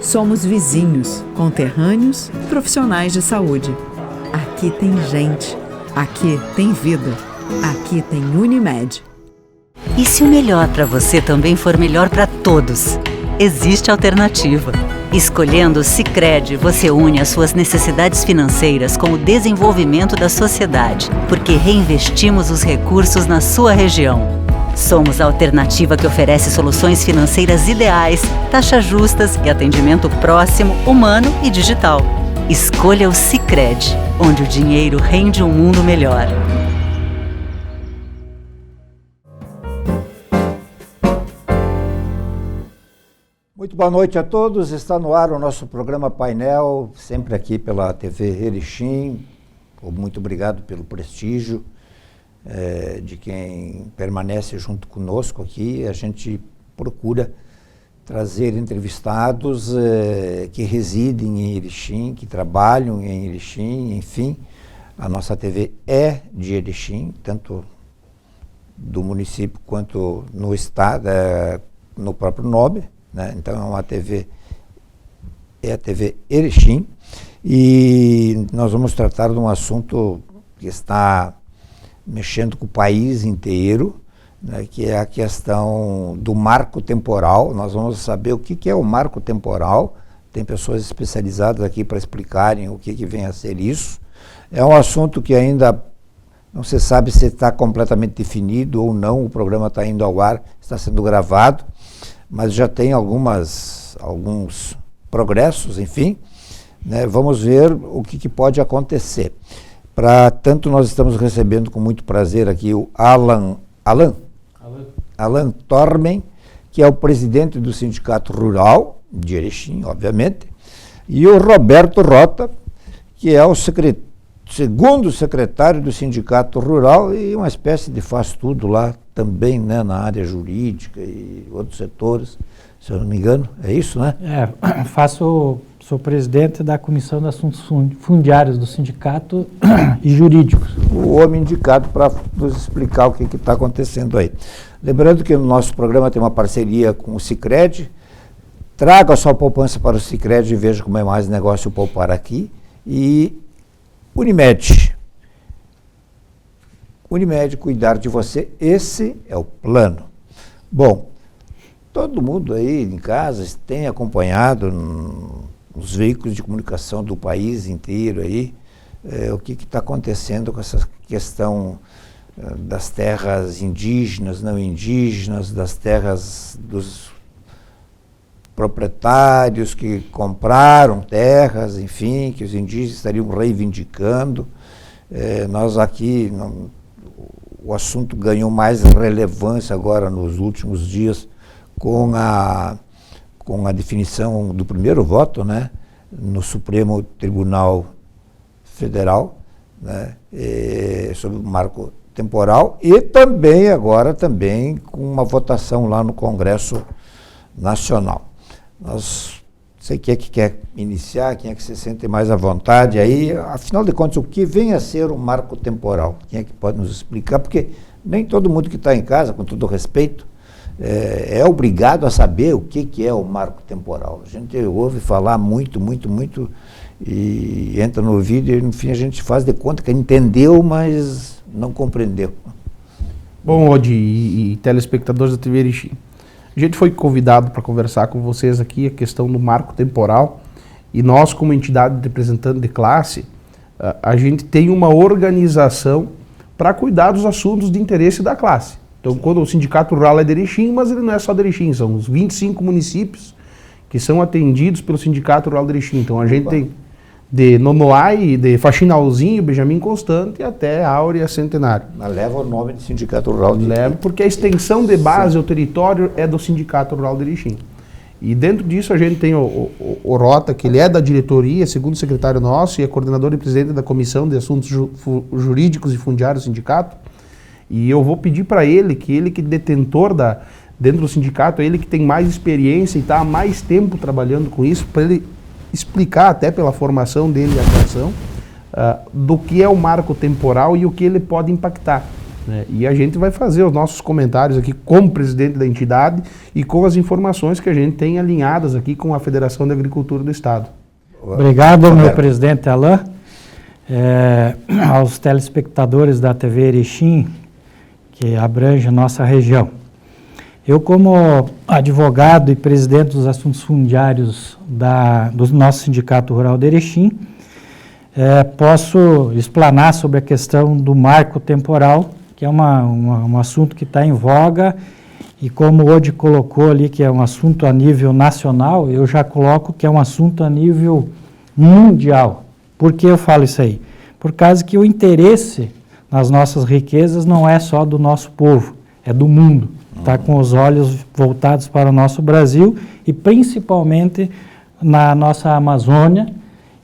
Somos vizinhos, conterrâneos, profissionais de saúde. Aqui tem gente. Aqui tem vida. Aqui tem Unimed. E se o melhor para você também for melhor para todos? Existe alternativa. Escolhendo o Sicredi, você une as suas necessidades financeiras com o desenvolvimento da sociedade, porque reinvestimos os recursos na sua região. Somos a alternativa que oferece soluções financeiras ideais, taxas justas e atendimento próximo, humano e digital. Escolha o Sicredi, onde o dinheiro rende um mundo melhor. Muito boa noite a todos. Está no ar o nosso programa Painel, sempre aqui pela TV Erechim. Muito obrigado pelo prestígio de quem permanece junto conosco aqui. A gente procura trazer entrevistados que residem em Erechim, que trabalham em Erechim, enfim. A nossa TV é de Erechim, tanto do município quanto no estado, no próprio nome, né? Então é uma TV, é a TV Erechim, e nós vamos tratar de um assunto que está mexendo com o país inteiro, né, que é a questão do marco temporal. Nós vamos saber o que é o marco temporal. Tem pessoas especializadas aqui para explicarem o que vem a ser isso. É um assunto que ainda não se sabe se está completamente definido ou não. O programa está indo ao ar, está sendo gravado, mas já tem alguns progressos, enfim, né? Vamos ver o que pode acontecer. Para tanto, nós estamos recebendo com muito prazer aqui o Alan Tormen, que é o presidente do Sindicato Rural de Erechim, obviamente, e o Roberto Rota, que é o segundo secretário do Sindicato Rural e uma espécie de faz-tudo lá também, né, na área jurídica e outros setores, se eu não me engano. É isso, né? Sou presidente da Comissão de Assuntos Fundiários do Sindicato e Jurídicos. O homem indicado para nos explicar o que está acontecendo aí. Lembrando que o nosso programa tem uma parceria com o Sicredi. Traga a sua poupança para o Sicredi e veja como é mais negócio poupar aqui. E Unimed, cuidar de você, esse é o plano. Bom, todo mundo aí em casa tem acompanhado os veículos de comunicação do país inteiro aí, o que está acontecendo com essa questão das terras indígenas, não indígenas, das terras dos proprietários que compraram terras, enfim, que os indígenas estariam reivindicando. Nós aqui, o assunto ganhou mais relevância agora nos últimos dias com a definição do primeiro voto, né, no Supremo Tribunal Federal, né, sobre o marco temporal, e também agora com uma votação lá no Congresso Nacional. Não sei quem é que quer iniciar, quem é que se sente mais à vontade aí. Afinal de contas, o que vem a ser o marco temporal? Quem é que pode nos explicar? Porque nem todo mundo que está em casa, com todo respeito, é obrigado a saber o que é o marco temporal. A gente ouve falar muito, e entra no ouvido e, no fim, a gente faz de conta que entendeu, mas não compreendeu. Bom, Odi e telespectadores da TV Erechim, a gente foi convidado para conversar com vocês aqui a questão do marco temporal, e nós, como entidade representante de classe, a gente tem uma organização para cuidar dos assuntos de interesse da classe. Então, quando o Sindicato Rural é de Erechim, mas ele não é só de Erechim, são os 25 municípios que são atendidos pelo Sindicato Rural de Erechim. Então, a gente tem de Nonoai, de Faxinalzinho, Benjamin Constante, até Áurea Centenário. Mas leva o nome de Sindicato Rural de Erechim. Leva, porque a extensão de base ao território é do Sindicato Rural de Erechim. E dentro disso a gente tem o Rota, que ele é da diretoria, segundo secretário nosso, e é coordenador e presidente da Comissão de Assuntos Jurídicos e Fundiários do Sindicato. E eu vou pedir para ele, que é detentor dentro do sindicato, ele que tem mais experiência e está há mais tempo trabalhando com isso, para ele explicar, até pela formação dele e atuação, do que é o marco temporal e o que ele pode impactar. E a gente vai fazer os nossos comentários aqui como presidente da entidade e com as informações que a gente tem alinhadas aqui com a Federação de Agricultura do Estado. Obrigado, meu presidente Alain. Aos telespectadores da TV Erechim, que abrange a nossa região. Eu, como advogado e presidente dos assuntos fundiários do nosso Sindicato Rural de Erechim, posso explanar sobre a questão do marco temporal, que é um assunto que está em voga, e como o Odi colocou ali que é um assunto a nível nacional, eu já coloco que é um assunto a nível mundial. Por que eu falo isso aí? Por causa que o interesse nas nossas riquezas não é só do nosso povo, é do mundo. Está com os olhos voltados para o nosso Brasil e principalmente na nossa Amazônia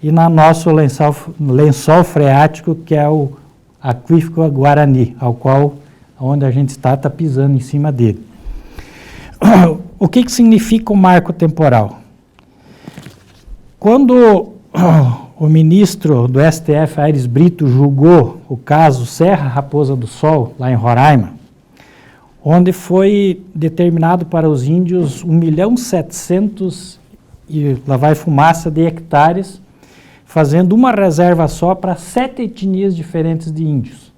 e no nosso lençol freático, que é o aquífero Guarani, onde a gente está pisando em cima dele. O que significa o marco temporal? Quando o ministro do STF, Aires Brito, julgou o caso Serra Raposa do Sol, lá em Roraima, onde foi determinado para os índios 1.700.000 e lá vai fumaça de hectares, fazendo uma reserva só para 7 etnias diferentes de índios.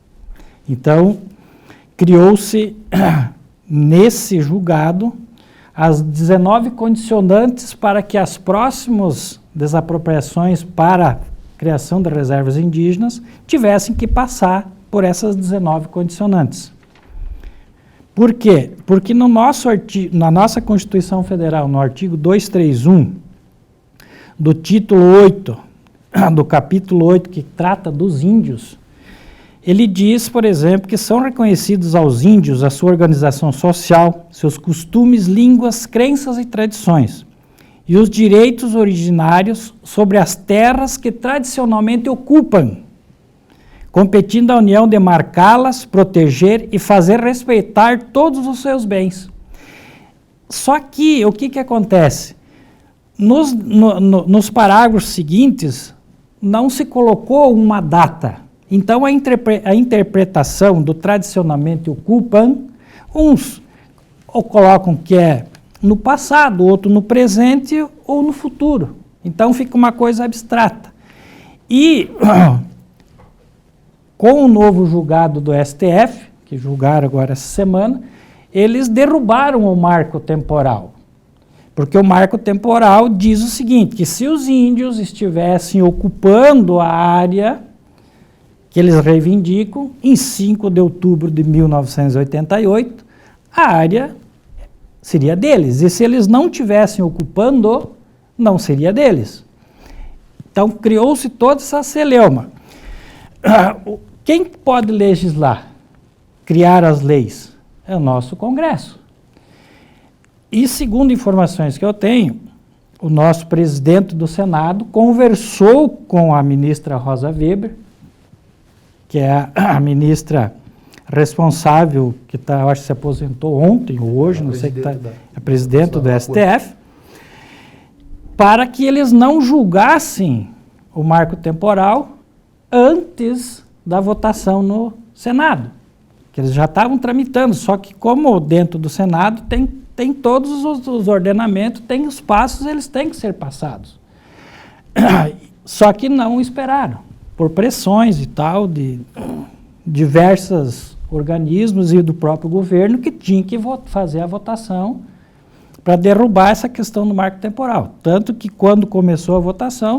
Então, criou-se nesse julgado as 19 condicionantes para que as próximas desapropriações para a criação de reservas indígenas tivessem que passar por essas 19 condicionantes. Por quê? Porque no na nossa Constituição Federal, no artigo 231, do título 8, do capítulo 8, que trata dos índios, ele diz, por exemplo, que são reconhecidos aos índios a sua organização social, seus costumes, línguas, crenças e tradições, e os direitos originários sobre as terras que tradicionalmente ocupam, competindo à União de marcá-las, proteger e fazer respeitar todos os seus bens. Só que, o que acontece? Nos parágrafos seguintes, não se colocou uma data. Então, a interpretação do tradicionalmente ocupam, uns ou colocam que é no passado, outro no presente ou no futuro. Então, fica uma coisa abstrata. E com o novo julgado do STF, que julgaram agora essa semana, eles derrubaram o marco temporal. Porque o marco temporal diz o seguinte, que se os índios estivessem ocupando a área que eles reivindicam, em 5 de outubro de 1988, a área seria deles. E se eles não estivessem ocupando, não seria deles. Então, criou-se toda essa celeuma. Quem pode legislar, criar as leis? É o nosso Congresso. E segundo informações que eu tenho, o nosso presidente do Senado conversou com a ministra Rosa Weber, que é a ministra responsável, que eu acho que se aposentou ontem ou hoje, não sei que está, é presidente do STF, para que eles não julgassem o marco temporal antes da votação no Senado, que eles já estavam tramitando, só que como dentro do Senado tem todos os ordenamentos, tem os passos, eles têm que ser passados. Só que não esperaram, por pressões e tal, de diversos organismos e do próprio governo que tinha que fazer a votação para derrubar essa questão do marco temporal. Tanto que quando começou a votação,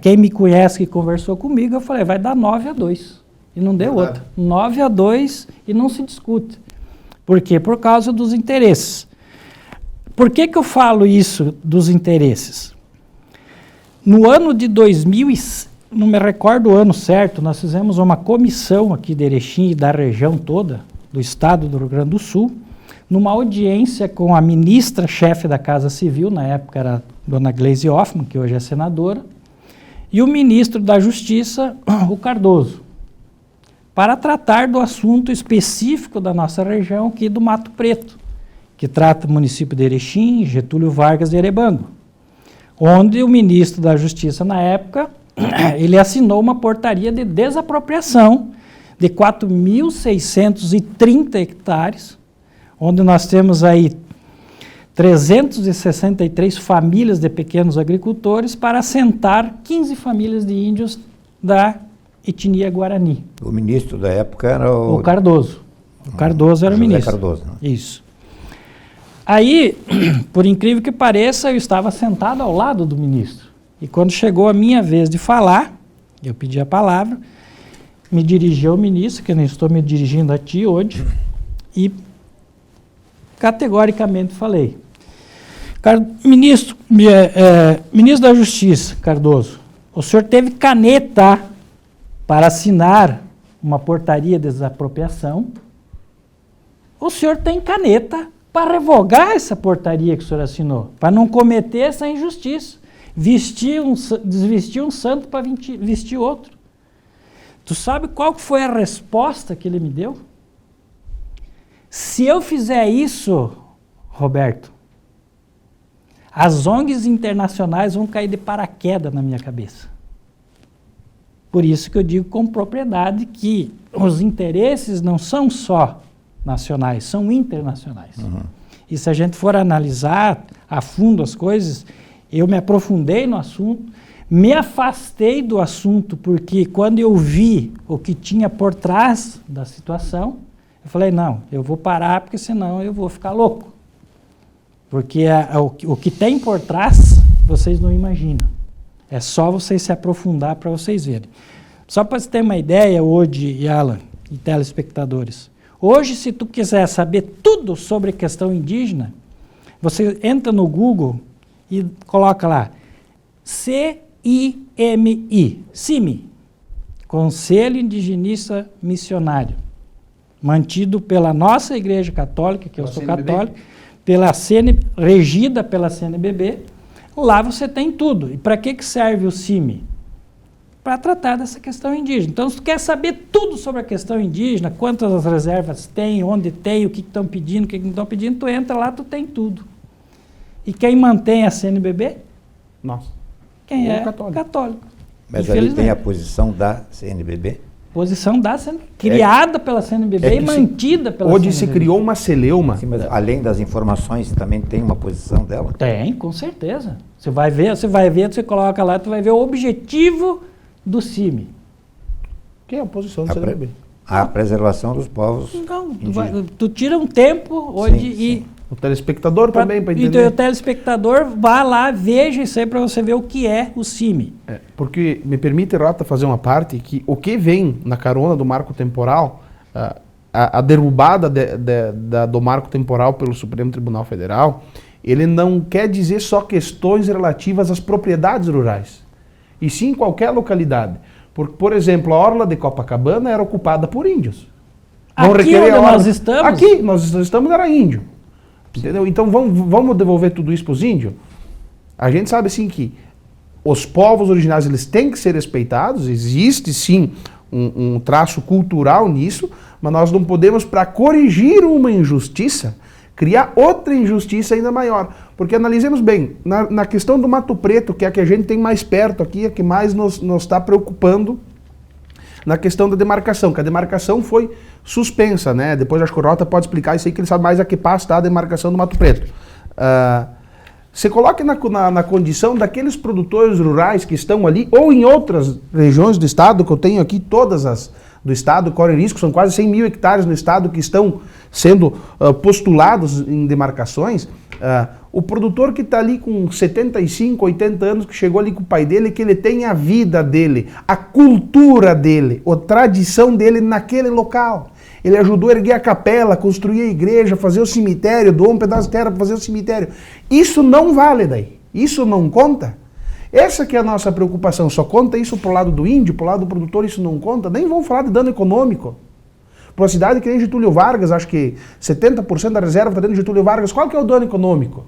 quem me conhece que conversou comigo, eu falei, vai dar 9-2. E não deu outra. 9-2 e não se discute. Por quê? Por causa dos interesses. Por que eu falo isso dos interesses? No ano de 2000, não me recordo o ano certo, nós fizemos uma comissão aqui de Erechim e da região toda, do estado do Rio Grande do Sul, numa audiência com a ministra-chefe da Casa Civil, na época era a dona Gleisi Hoffmann, que hoje é senadora, e o ministro da Justiça, o Cardoso, para tratar do assunto específico da nossa região, aqui do Mato Preto, que trata o município de Erechim, Getúlio Vargas e Erebango, onde o ministro da Justiça, na época, ele assinou uma portaria de desapropriação de 4.630 hectares, onde nós temos aí 363 famílias de pequenos agricultores para assentar 15 famílias de índios da etnia Guarani. O ministro da época era O Cardoso. O Cardoso era o José ministro. Cardoso, né? Isso. Aí, por incrível que pareça, eu estava sentado ao lado do ministro. E quando chegou a minha vez de falar, eu pedi a palavra, me dirigi ao ministro, que eu não estou me dirigindo a ti hoje, e categoricamente falei: ministro da Justiça, Cardoso, o senhor teve caneta para assinar uma portaria de desapropriação? O senhor tem caneta para revogar essa portaria que o senhor assinou, para não cometer essa injustiça. Desvestir um santo para vestir outro. Tu sabe qual foi a resposta que ele me deu? Se eu fizer isso, Roberto, as ONGs internacionais vão cair de paraquedas na minha cabeça. Por isso que eu digo com propriedade que os interesses não são só nacionais, são internacionais. Uhum. E se a gente for analisar a fundo as coisas, eu me aprofundei no assunto, me afastei do assunto, porque quando eu vi o que tinha por trás da situação, eu falei, não, eu vou parar, porque senão eu vou ficar louco. Porque o que tem por trás, vocês não imaginam. É só vocês se aprofundar para vocês verem. Só para você ter uma ideia hoje, Yalan e telespectadores, hoje, se tu quiser saber tudo sobre a questão indígena, você entra no Google e coloca lá CIMI, Conselho Indigenista Missionário, mantido pela nossa Igreja Católica, que eu sou católico, regida pela CNBB. Lá você tem tudo. E para que serve o CIMI? Para tratar dessa questão indígena. Então, se tu quer saber tudo sobre a questão indígena, quantas reservas tem, onde tem, o que estão pedindo, o que não estão pedindo, tu entra lá, tu tem tudo. E quem mantém a CNBB? Nós. Quem é católico. Mas ali tem a posição da CNBB? Posição da CNBB, criada pela CNBB e mantida pela CNBB. Onde se criou uma celeuma. Sim, mas além das informações, também tem uma posição dela? Tem, com certeza. Você vai ver, você coloca lá, tu vai ver o objetivo do CIMI. Que é a posição da CNBB? A preservação dos povos. Então, tu tira um tempo hoje e... O telespectador também, para entender. Então, o telespectador vá lá, veja isso aí para você ver o que é o CIMI. Porque, me permite, Rota, fazer uma parte, que o que vem na carona do marco temporal, a derrubada do marco temporal pelo Supremo Tribunal Federal, ele não quer dizer só questões relativas às propriedades rurais, e sim qualquer localidade. Por exemplo, a orla de Copacabana era ocupada por índios. Aqui onde nós estamos? Aqui, nós estamos, era índio. Entendeu? Então vamos devolver tudo isso para os índios? A gente sabe assim que os povos originários eles têm que ser respeitados, existe sim um traço cultural nisso, mas nós não podemos, para corrigir uma injustiça, criar outra injustiça ainda maior. Porque analisemos bem, na questão do Mato Preto, que é a que a gente tem mais perto aqui, é a que mais nos está preocupando, na questão da demarcação, que a demarcação foi suspensa, né? Depois acho que o Rota pode explicar isso aí, que ele sabe mais a que passo está a demarcação do Mato Preto. Você coloque na condição daqueles produtores rurais que estão ali, ou em outras regiões do estado, que eu tenho aqui todas as do estado, corre risco, são quase 100 mil hectares no estado que estão sendo postulados em demarcações. O produtor que está ali com 75, 80 anos, que chegou ali com o pai dele, que ele tem a vida dele, a cultura dele, a tradição dele naquele local. Ele ajudou a erguer a capela, construir a igreja, fazer o cemitério, doou um pedaço de terra para fazer o cemitério. Isso não vale daí. Isso não conta. Essa que é a nossa preocupação. Só conta isso pro lado do índio, pro lado do produtor, isso não conta. Nem vamos falar de dano econômico. Para uma cidade que nem Getúlio Vargas, acho que 70% da reserva está dentro de Getúlio Vargas, qual que é o dano econômico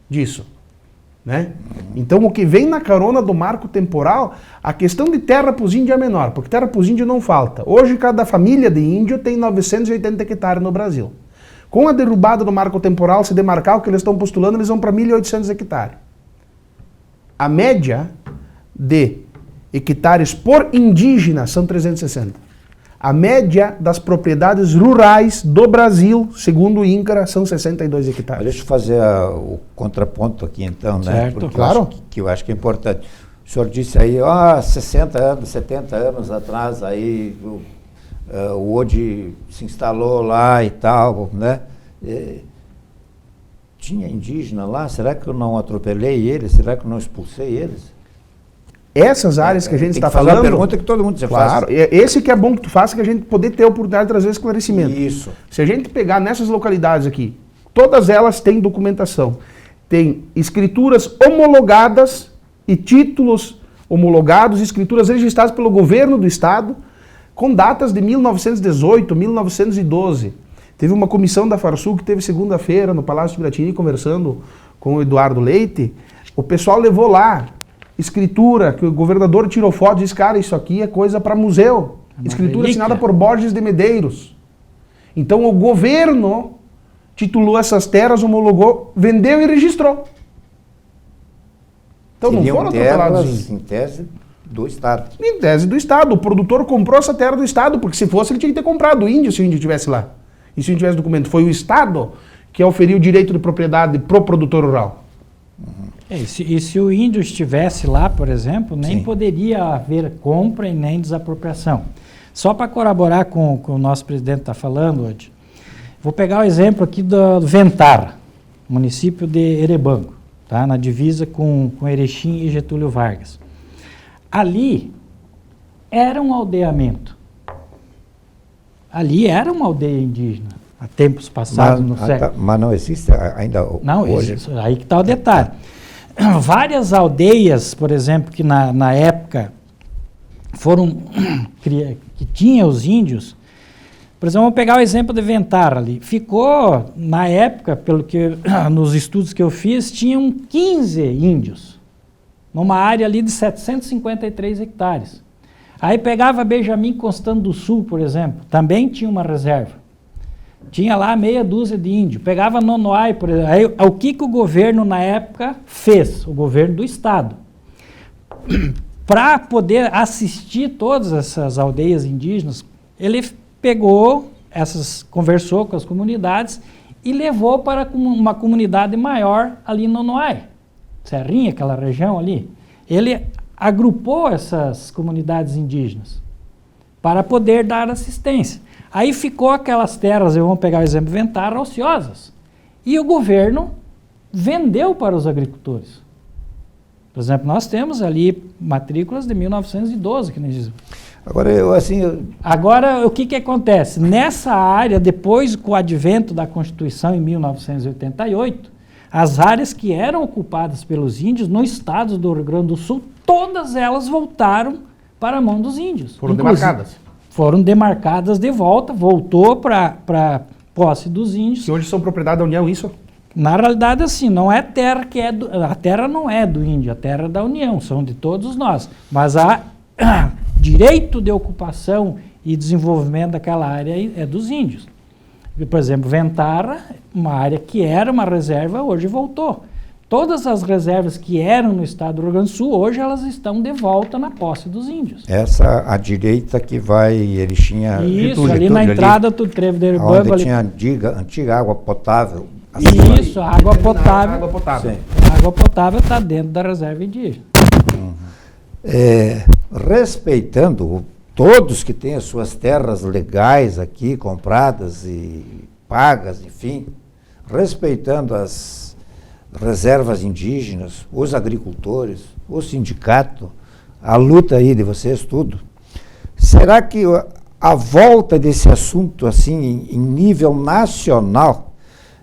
disso? Né? Então o que vem na carona do marco temporal, a questão de terra para os índios é menor, porque terra para os índios não falta. Hoje cada família de índio tem 980 hectares no Brasil. Com a derrubada do marco temporal, se demarcar o que eles estão postulando, eles vão para 1.800 hectares. A média de hectares por indígena são 360. A média das propriedades rurais do Brasil, segundo o INCRA, são 62 hectares. Deixa eu fazer o contraponto aqui então, né? Certo, Porque claro. eu acho que é importante. O senhor disse aí, 60 anos, 70 anos atrás, aí o ODI se instalou lá e tal, né? Tinha indígena lá? Será que eu não atropelei eles? Será que eu não expulsei eles? Essas áreas que a gente está falando... É uma pergunta que todo mundo já claro, faz. Esse que é bom que tu faça, que a gente poder ter a oportunidade de trazer esclarecimento. Isso. Se a gente pegar nessas localidades aqui, todas elas têm documentação. Tem escrituras homologadas e títulos homologados, escrituras registradas pelo governo do estado, com datas de 1918, 1912. Teve uma comissão da Farsul que teve segunda-feira no Palácio de Piratini conversando com o Eduardo Leite. O pessoal levou lá escritura, que o governador tirou foto e disse, cara, isso aqui é coisa para museu. Escritura assinada por Borges de Medeiros. Então o governo titulou essas terras, homologou, vendeu e registrou. Então não foram atropelados. Em tese do Estado. Em tese do Estado. O produtor comprou essa terra do Estado, porque se fosse ele tinha que ter comprado o índio, se o índio estivesse lá. E se o índio tivesse documento. Foi o Estado que oferiu o direito de propriedade pro produtor rural. E se o índio estivesse lá, por exemplo, nem Sim. poderia haver compra e nem desapropriação. Só para corroborar com o que o nosso presidente está falando hoje, vou pegar o exemplo aqui do Ventar, município de Erebango, tá? Na divisa com Erechim e Getúlio Vargas. Ali era um aldeamento. Ali era uma aldeia indígena, há tempos passados no século. Mas não existe ainda Não, hoje? Isso, aí que está o detalhe. Várias aldeias, por exemplo, que na época foram que tinha os índios, por exemplo, vamos pegar o exemplo de Ventar ali. Ficou, na época, pelo que nos estudos que eu fiz, tinham 15 índios, numa área ali de 753 hectares. Aí pegava Benjamin Constant do Sul, por exemplo, também tinha uma reserva. Tinha lá meia dúzia de índios. Pegava Nonoai, por exemplo. Aí, o que o governo, na época, fez? O governo do estado. Para poder assistir todas essas aldeias indígenas, ele pegou, conversou com as comunidades e levou para uma comunidade maior ali em Nonoai. Serrinha, aquela região ali. Ele agrupou essas comunidades indígenas para poder dar assistência. Aí ficou aquelas terras, vamos pegar o exemplo Ventar, ociosas. E o governo vendeu para os agricultores. Por exemplo, nós temos ali matrículas de 1912, que nem diz. Agora, o que acontece? Nessa área, depois com o advento da Constituição em 1988, as áreas que eram ocupadas pelos índios no estado do Rio Grande do Sul, todas elas voltaram para a mão dos índios. Foram demarcadas. Foram demarcadas de volta, voltou para posse dos índios. Que hoje são propriedade da União, isso? Na realidade, assim, não é terra que é a terra não é do índio, a terra é da União, são de todos nós. Mas há direito de ocupação e desenvolvimento daquela área é dos índios. Por exemplo, Ventar, uma área que era uma reserva, hoje voltou. Todas as reservas que eram no estado do Rio Grande do Sul, hoje elas estão de volta na posse dos índios. Essa, a direita que vai, Erechim... Isso, ali na entrada do Trevo de Erebango. Onde tinha antiga água potável. Isso, a água potável. Água potável. A água potável está dentro da reserva indígena. Respeitando todos que têm as suas terras legais aqui, compradas e pagas, enfim, respeitando as reservas indígenas, os agricultores, o sindicato, a luta aí de vocês, tudo. Será que a volta desse assunto assim em nível nacional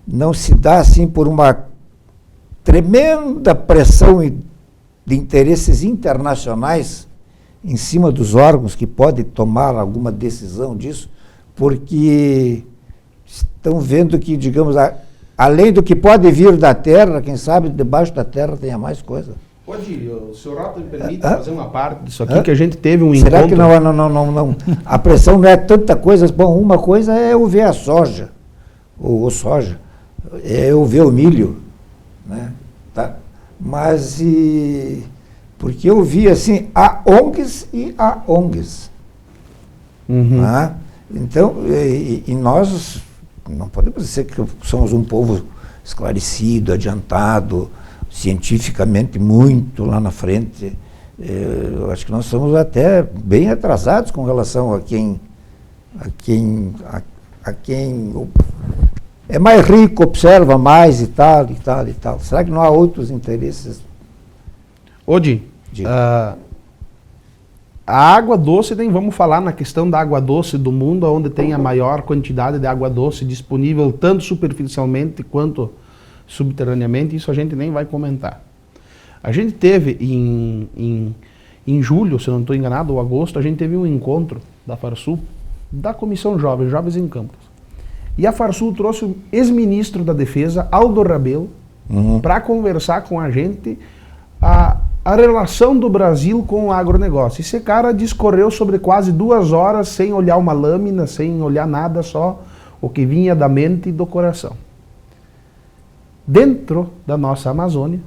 não se dá assim por uma tremenda pressão de interesses internacionais em cima dos órgãos que podem tomar alguma decisão disso, porque estão vendo que, digamos, além do que pode vir da terra, quem sabe debaixo da terra tenha mais coisa. Pode, o senhor Rota me permite fazer uma parte disso aqui, que a gente teve um Será encontro... Será que não? A pressão não é tanta coisa. Bom, uma coisa é eu ver a soja, ou soja, é eu ver o milho, né? Tá? Mas, porque eu vi assim, há ONGs e há ONGs. Né? Então, e nós não podemos dizer que somos um povo esclarecido, adiantado, cientificamente muito lá na frente. Eu acho que nós somos até bem atrasados com relação a quem é mais rico, observa mais e tal, e tal, e tal. Será que não há outros interesses? Odi, a água doce, nem vamos falar na questão da água doce do mundo, onde tem a maior quantidade de água doce disponível, tanto superficialmente quanto subterraneamente, isso a gente nem vai comentar. A gente teve em julho, se eu não estou enganado, ou agosto, a gente teve um encontro da Farsul, da Comissão Jovens em Campos. E a Farsul trouxe o ex-ministro da Defesa, Aldo Rabelo, para conversar com a gente a relação do Brasil com o agronegócio. Esse cara discorreu sobre quase 2 horas sem olhar uma lâmina, sem olhar nada, só o que vinha da mente e do coração. Dentro da nossa Amazônia,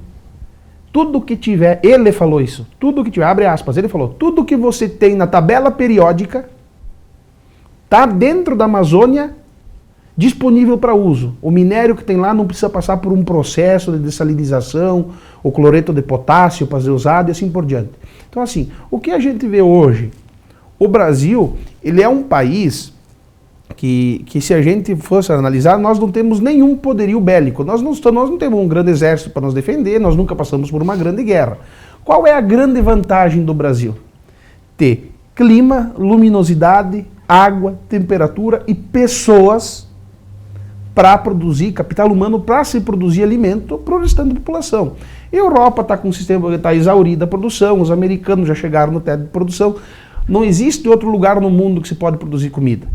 tudo que tiver, ele falou isso, tudo que tiver, abre aspas, ele falou, tudo que você tem na tabela periódica está dentro da Amazônia disponível para uso. O minério que tem lá não precisa passar por um processo de dessalinização, o cloreto de potássio para ser usado e assim por diante. Então assim, o que a gente vê hoje, o Brasil, ele é um país que se a gente fosse analisar, nós não temos nenhum poderio bélico, nós não temos um grande exército para nos defender, nós nunca passamos por uma grande guerra. Qual é a grande vantagem do Brasil? Ter clima, luminosidade, água, temperatura e pessoas para produzir, capital humano para se produzir alimento para o restante da população. A Europa está com um sistema que está exaurida a produção, os americanos já chegaram no teto de produção, não existe outro lugar no mundo que se pode produzir comida.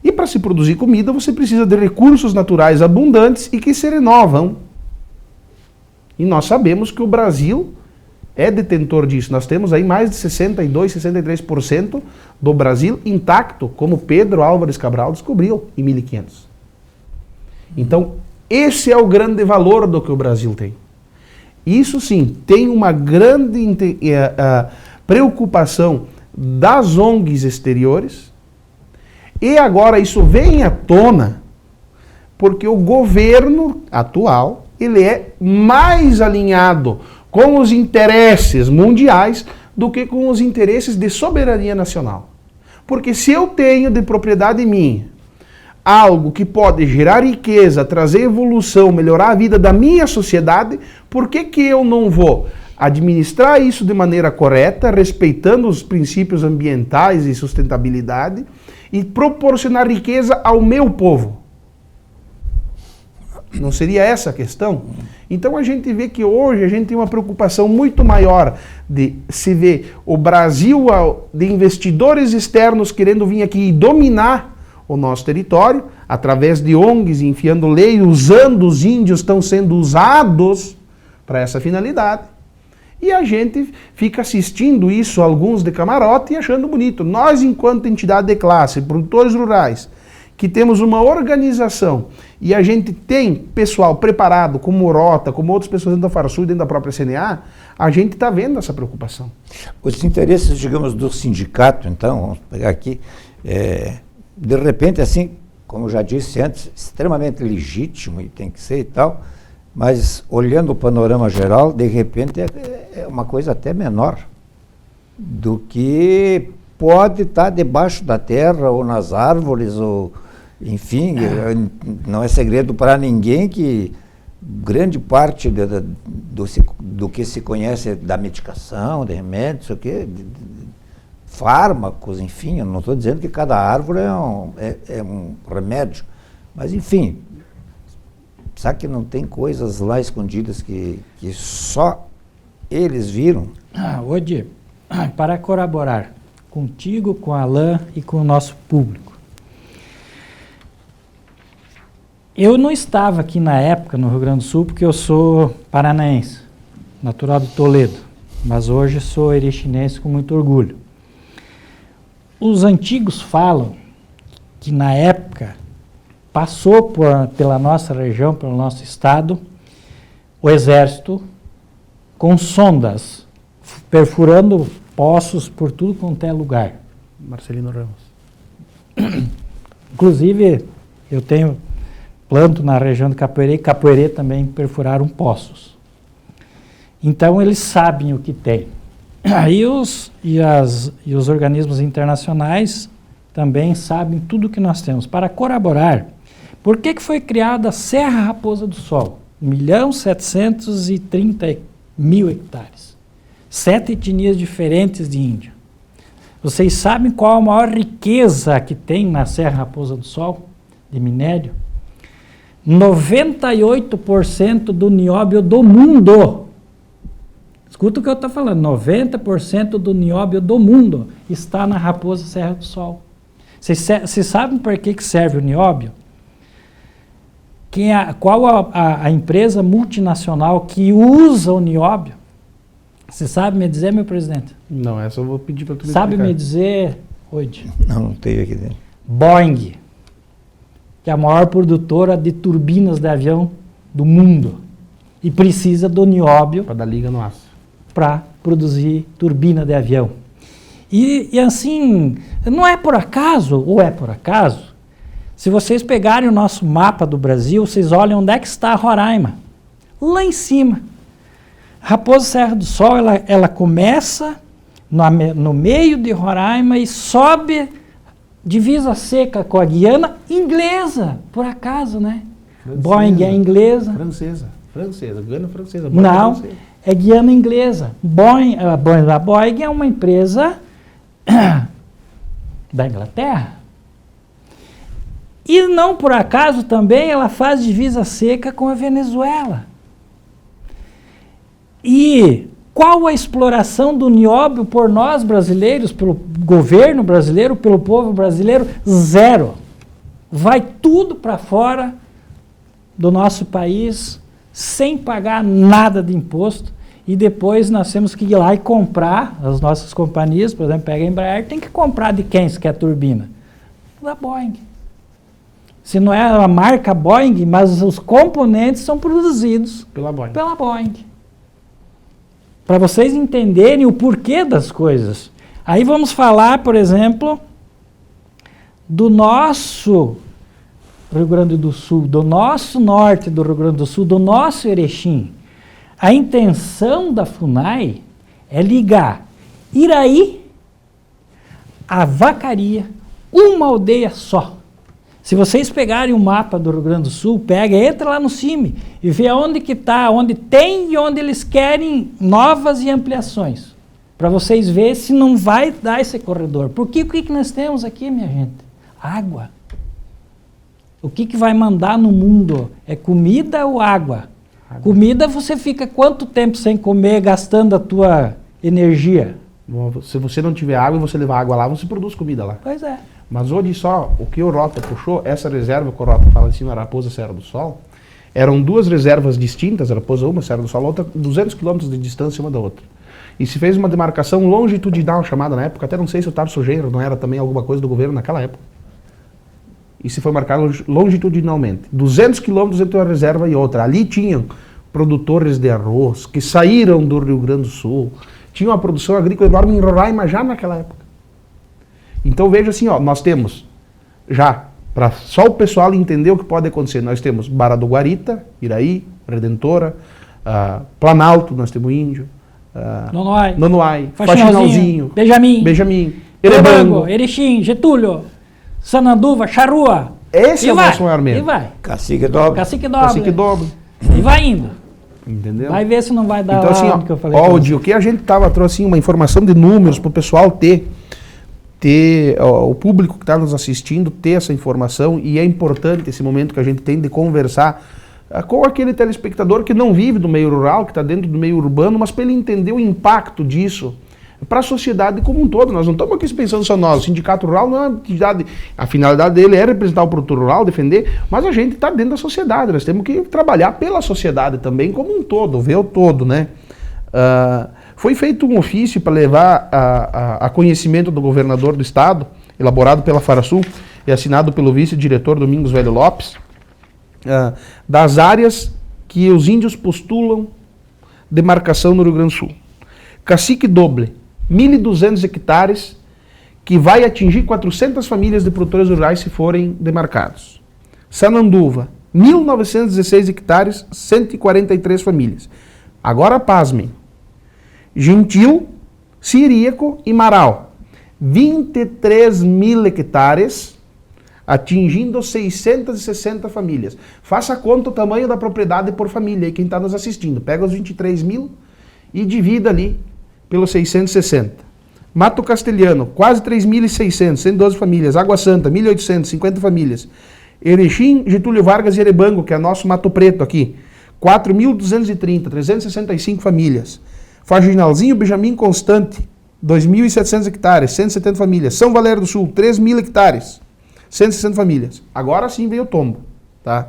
E para se produzir comida você precisa de recursos naturais abundantes e que se renovam. E nós sabemos que o Brasil é detentor disso. Nós temos aí mais de 62%, 63% do Brasil intacto, como Pedro Álvares Cabral descobriu em 1500. Então, esse é o grande valor do que o Brasil tem. Isso sim, tem uma grande preocupação das ONGs exteriores, e agora isso vem à tona porque o governo atual ele é mais alinhado com os interesses mundiais do que com os interesses de soberania nacional. Porque se eu tenho de propriedade minha algo que pode gerar riqueza, trazer evolução, melhorar a vida da minha sociedade, por que eu não vou administrar isso de maneira correta, respeitando os princípios ambientais e sustentabilidade, e proporcionar riqueza ao meu povo? Não seria essa a questão? Então a gente vê que hoje a gente tem uma preocupação muito maior de se ver o Brasil de investidores externos querendo vir aqui e dominar o nosso território, através de ONGs, enfiando lei, usando os índios, estão sendo usados para essa finalidade. E a gente fica assistindo isso, alguns de camarote, e achando bonito. Nós, enquanto entidade de classe, produtores rurais, que temos uma organização e a gente tem pessoal preparado, como o Rota, como outras pessoas dentro da Farsul e dentro da própria CNA, a gente está vendo essa preocupação. Os interesses, digamos, do sindicato, então, vamos pegar aqui, de repente, assim, como eu já disse antes, extremamente legítimo e tem que ser e tal, mas olhando o panorama geral, de repente é uma coisa até menor do que pode estar debaixo da terra ou nas árvores, ou enfim, não é segredo para ninguém que grande parte do que se conhece da medicação, de remédios, isso aqui, fármacos, enfim, eu não estou dizendo que cada árvore é um remédio, mas enfim, sabe que não tem coisas lá escondidas que só eles viram? Hoje, para corroborar contigo, com a Alain e com o nosso público, eu não estava aqui na época no Rio Grande do Sul porque eu sou paranaense, natural de Toledo, mas hoje sou erichinense com muito orgulho. Os antigos falam que na época passou pela nossa região, pelo nosso estado, o exército com sondas, perfurando poços por tudo quanto é lugar. Marcelino Ramos. Inclusive, eu planto na região de Capoeirê, e Capoeirê também perfuraram poços. Então, eles sabem o que tem. Aí os organismos internacionais também sabem tudo o que nós temos. Para corroborar, por que foi criada a Serra Raposa do Sol? 1.730.000 hectares. 7 etnias diferentes de índio. Vocês sabem qual a maior riqueza que tem na Serra Raposa do Sol, de minério? 98% do nióbio do mundo. Escuta o que eu estou falando. 90% do nióbio do mundo está na Raposa Serra do Sol. Vocês sabem por que serve o nióbio? Qual a empresa multinacional que usa o nióbio? Você sabe me dizer, meu presidente? Não, essa eu vou pedir para tu me Sabe explicar. me dizer, hoje? Não tenho aqui dentro. Boeing, que é a maior produtora de turbinas de avião do mundo. E precisa do nióbio Para dar liga no aço. para produzir turbina de avião. E assim, não é por acaso, ou é por acaso, se vocês pegarem o nosso mapa do Brasil, vocês olham onde é que está Roraima. Lá em cima. Raposa Serra do Sol, ela começa no meio de Roraima e sobe divisa seca com a Guiana inglesa, por acaso, né? Francesa. Boeing é inglesa. Francesa, Guiana francesa. Não, francesa. é Guiana inglesa. A Boeing é uma empresa da Inglaterra. E não por acaso também ela faz divisa seca com a Venezuela. E qual a exploração do nióbio por nós brasileiros, pelo governo brasileiro, pelo povo brasileiro? Zero. Vai tudo para fora do nosso país sem pagar nada de imposto e depois nós temos que ir lá e comprar, as nossas companhias, por exemplo, pega a Embraer, tem que comprar de quem se quer turbina? Da Boeing. Se não é a marca Boeing, mas os componentes são produzidos Pela Boeing. pela Boeing. Para vocês entenderem o porquê das coisas. Aí vamos falar, por exemplo, do nosso Rio Grande do Sul, do nosso norte do Rio Grande do Sul, do nosso Erechim. A intenção da FUNAI é ligar Iraí a Vacaria, uma aldeia só. Se vocês pegarem o mapa do Rio Grande do Sul, entra lá no CIMI e vê onde que está, onde tem e onde eles querem novas e ampliações. Para vocês verem se não vai dar esse corredor. Porque o que nós temos aqui, minha gente? Água. O que vai mandar no mundo? É comida ou água? Comida você fica quanto tempo sem comer, gastando a tua energia? Se você não tiver água e você levar água lá, você produz comida lá. Pois é. Mas hoje só, o que o Rota puxou, essa reserva que o Rota fala em cima, Raposa Serra do Sol, eram duas reservas distintas, Raposa uma, Serra do Sol, outra, 200 quilômetros de distância uma da outra. E se fez uma demarcação longitudinal chamada na época, até não sei se o Tarso Genro não era também alguma coisa do governo naquela época. E se foi marcado longitudinalmente. 200 quilômetros entre uma reserva e outra. Ali tinham produtores de arroz que saíram do Rio Grande do Sul. Tinha uma produção agrícola enorme em Roraima já naquela época. Então veja assim, ó, nós temos já, para só o pessoal entender o que pode acontecer, nós temos Barra do Guarita, Iraí, Redentora, Planalto, nós temos Índio, Nonoai, Faxinalzinho, Benjamin, Erebango, Erechim, Getúlio, Sananduva, Charrua. Esse é o nosso maior medo. E vai. Cacique Dobre. Cacique Dobre. E vai indo. Entendeu? Vai ver se não vai dar então, assim, que eu falei. o que a gente trouxe assim, uma informação de números para o pessoal ter o público que está nos assistindo ter essa informação, e é importante esse momento que a gente tem de conversar com aquele telespectador que não vive do meio rural, que está dentro do meio urbano, mas para ele entender o impacto disso para a sociedade como um todo. Nós não estamos aqui pensando só nós, o Sindicato Rural não é uma atividade, a finalidade dele é representar o produtor rural, defender, mas a gente está dentro da sociedade, nós temos que trabalhar pela sociedade também como um todo, ver o todo, né? Foi feito um ofício para levar a conhecimento do governador do estado, elaborado pela Farasul e assinado pelo vice-diretor Domingos Velho Lopes, das áreas que os índios postulam demarcação no Rio Grande do Sul. Cacique Doble, 1.200 hectares, que vai atingir 400 famílias de produtores rurais se forem demarcados. Sananduva, 1.916 hectares, 143 famílias. Agora, pasmem. Gentil, Ciríaco e Marau, 23 mil hectares, atingindo 660 famílias. Faça conta o tamanho da propriedade por família, aí quem está nos assistindo. Pega os 23 mil e divida ali pelos 660. Mato Castelhano, quase 3.600, 112 famílias. Água Santa, 1.800, 50 famílias. Erechim, Getúlio Vargas e Erebango, que é nosso Mato Preto aqui, 4.230, 365 famílias. Faginalzinho, Benjamin Constante, 2.700 hectares, 170 famílias. São Valério do Sul, 3.000 hectares, 160 famílias. Agora sim veio o tombo, tá?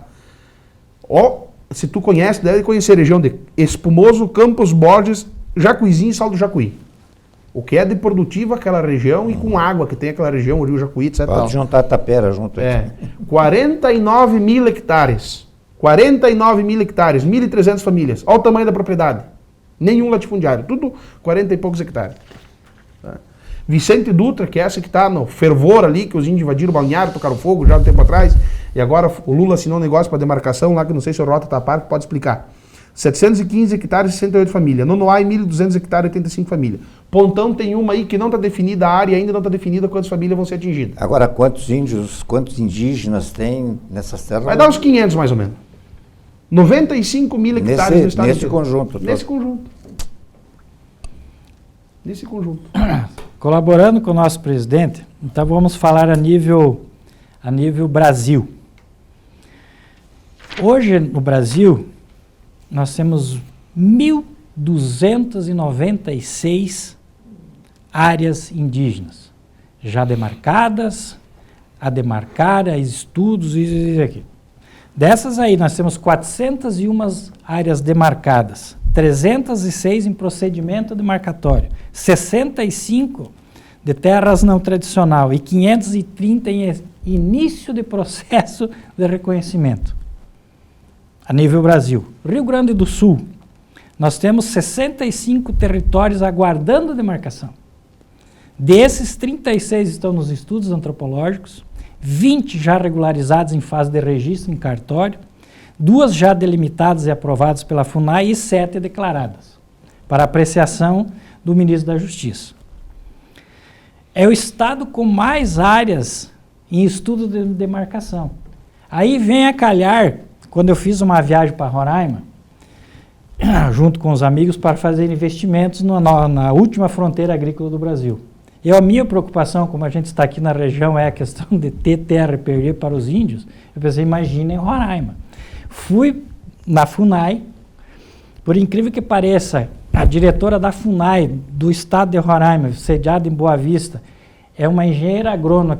Ó, se tu conhece, deve conhecer a região de Espumoso, Campos Borges, Jacuizinho e Sal do Jacuí. O que é de produtivo aquela região e com água que tem aquela região, o Rio Jacuí, etc. Pode juntar Tapera junto aí. 49 mil hectares. 49 mil hectares, 1.300 famílias. Olha o tamanho da propriedade. Nenhum latifundiário, tudo 40 e poucos hectares. Tá? Vicente Dutra, que é essa que está no fervor ali, que os índios invadiram o balneário, tocaram fogo já um tempo atrás, e agora o Lula assinou um negócio para demarcação lá, que não sei se o Rota está a par, pode explicar. 715 hectares, 68 famílias. Nonoai, 1.200 hectares, 85 famílias. Pontão tem uma aí que não está definida a área, ainda não está definida quantas famílias vão ser atingidas. Agora, quantos índios, quantos indígenas tem nessas terras? Vai dar uns 500 mais ou menos. 95 mil hectares no estado nesse conjunto. Nesse conjunto. Nesse conjunto. Colaborando com o nosso presidente, então vamos falar a nível Brasil. Hoje no Brasil, nós temos 1.296 áreas indígenas, já demarcadas, a demarcar, a estudos e aqui. Dessas aí, nós temos 401 áreas demarcadas, 306 em procedimento demarcatório, 65 de terras não tradicional e 530 em início de processo de reconhecimento. A nível Brasil. Rio Grande do Sul, nós temos 65 territórios aguardando demarcação. Desses, 36 estão nos estudos antropológicos, 20 já regularizados em fase de registro em cartório, 2 já delimitadas e aprovadas pela FUNAI e 7 declaradas, para apreciação do ministro da Justiça. É o estado com mais áreas em estudo de demarcação. Aí vem a calhar, quando eu fiz uma viagem para Roraima, junto com os amigos, para fazer investimentos na última fronteira agrícola do Brasil. A minha preocupação, como a gente está aqui na região, é a questão de ter terra e perder para os índios. Eu pensei, imagina em Roraima. Fui na FUNAI, por incrível que pareça, a diretora da FUNAI, do estado de Roraima, sediada em Boa Vista, é uma engenheira agrônoma